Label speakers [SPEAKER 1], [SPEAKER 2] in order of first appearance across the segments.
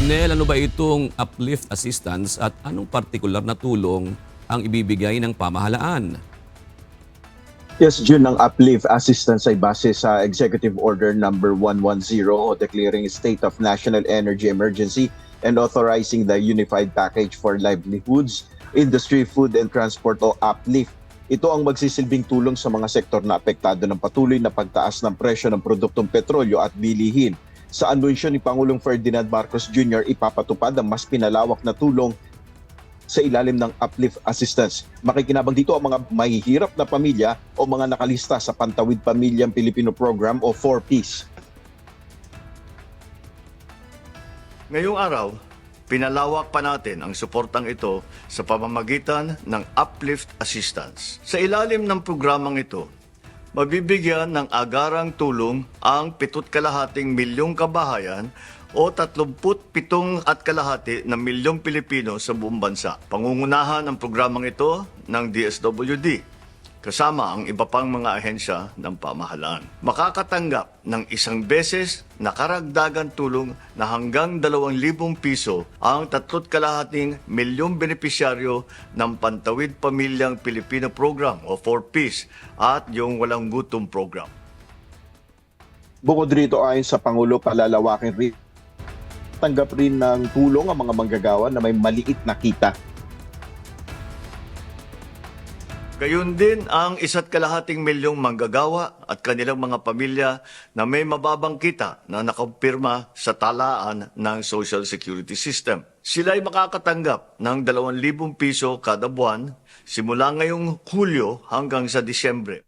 [SPEAKER 1] Nel, ano ba itong uplift assistance at anong partikular na tulong ang ibibigay ng pamahalaan?
[SPEAKER 2] Yes, June, ng uplift assistance ay base sa Executive Order number 110 o declaring a state of national energy emergency and authorizing the Unified Package for Livelihoods, Industry, Food and Transport o uplift. Ito ang magsisilbing tulong sa mga sektor na apektado ng patuloy na pagtaas ng presyo ng produktong petrolyo at bilihin. Sa anunsyo ni Pangulong Ferdinand Marcos Jr., ipapatupad ang mas pinalawak na tulong sa ilalim ng uplift assistance. Makikinabang dito ang mga mahihirap na pamilya o mga nakalista sa Pantawid Pamilyang Pilipino Program o 4Ps.
[SPEAKER 3] Ngayong araw, pinalawak pa natin ang suportang ito sa pamamagitan ng uplift assistance. Sa ilalim ng programang ito, mabibigyan ng agarang tulong ang 7,5 milyong kabahayan o 37,500 na milyong Pilipino sa buong bansa. Pangungunahan ang programang ito ng DSWD, kasama ang iba pang mga ahensya ng pamahalaan. Makakatanggap ng isang beses na karagdagan tulong na hanggang 2,000 piso ang 3,5 milyong benepisyaryo ng Pantawid Pamilyang Pilipino Program o 4Ps at yung Walang Gutom Program.
[SPEAKER 2] Bukod rito, ayon sa Pangulo, palalawakin rin tanggap rin ng tulong ang mga manggagawa na may maliit na kita.
[SPEAKER 3] Gayun din ang 1,5 milyong manggagawa at kanilang mga pamilya na may mababang kita na nakampirma sa talaan ng Social Security System. Sila ay makakatanggap ng 2,000 piso kada buwan simula ngayong Hulyo hanggang sa Disyembre.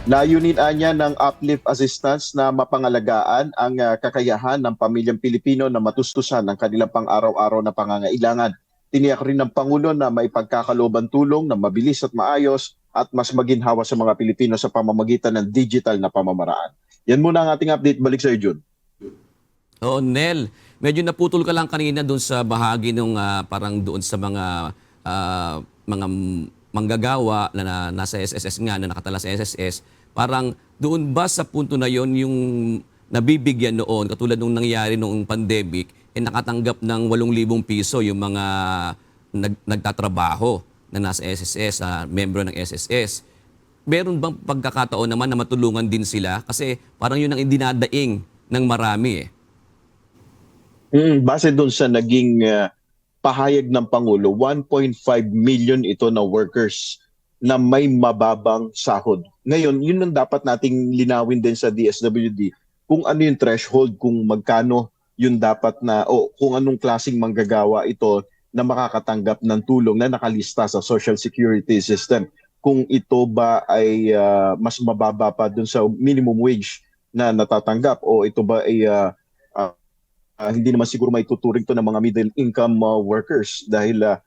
[SPEAKER 2] Layunin niya ng uplift assistance na mapangalagaan ang kakayahan ng pamilyang Pilipino na matustusan ang kanilang pang-araw-araw na pangangailangan. Tiniyak rin ng Pangulo na may pagkakalooban tulong na mabilis at maayos at mas maginhawa sa mga Pilipino sa pamamagitan ng digital na pamamaraan. Yan muna ang ating update. Balik sa iyo, Jun.
[SPEAKER 1] Oo, Nel, medyo naputol ka lang kanina doon sa bahagi nung parang doon sa mga manggagawa na nasa SSS nga, na nakatala sa SSS. Parang doon ba sa punto na yon yung nabibigyan noon, katulad nung nangyari noong pandemic, nakatanggap ng 8,000 piso yung mga nagtatrabaho na nasa SSS, membro ng SSS. Meron bang pagkakataon naman na matulungan din sila? Kasi parang yun ang idinadaing ng marami eh.
[SPEAKER 2] Base doon sa naging pahayag ng Pangulo, 1.5 million ito na workers na may mababang sahod. Ngayon, yun ang dapat nating linawin din sa DSWD, kung ano yung threshold, kung magkano yung dapat na, o kung anong klaseng manggagawa ito na makakatanggap ng tulong na nakalista sa Social Security System. Kung ito ba ay mas mababa pa dun sa minimum wage na natatanggap, o ito ba ay hindi naman siguro may tuturing to ng mga middle income workers, dahil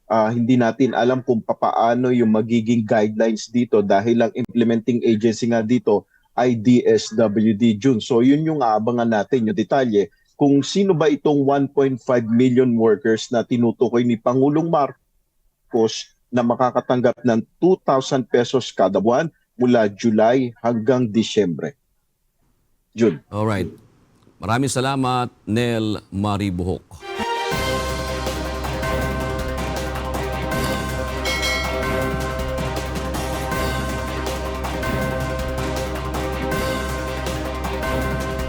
[SPEAKER 2] hindi natin alam kung papaano yung magiging guidelines dito, dahil ang implementing agency nga dito ay DSWD, June. So yun yung aabangan natin, yung detalye, kung sino ba itong 1.5 million workers na tinutukoy ni Pangulong Marcos na makakatanggap ng 2,000 pesos kada buwan mula July hanggang Disyembre. June.
[SPEAKER 1] Alright. Maraming salamat, Nel Maribuhok.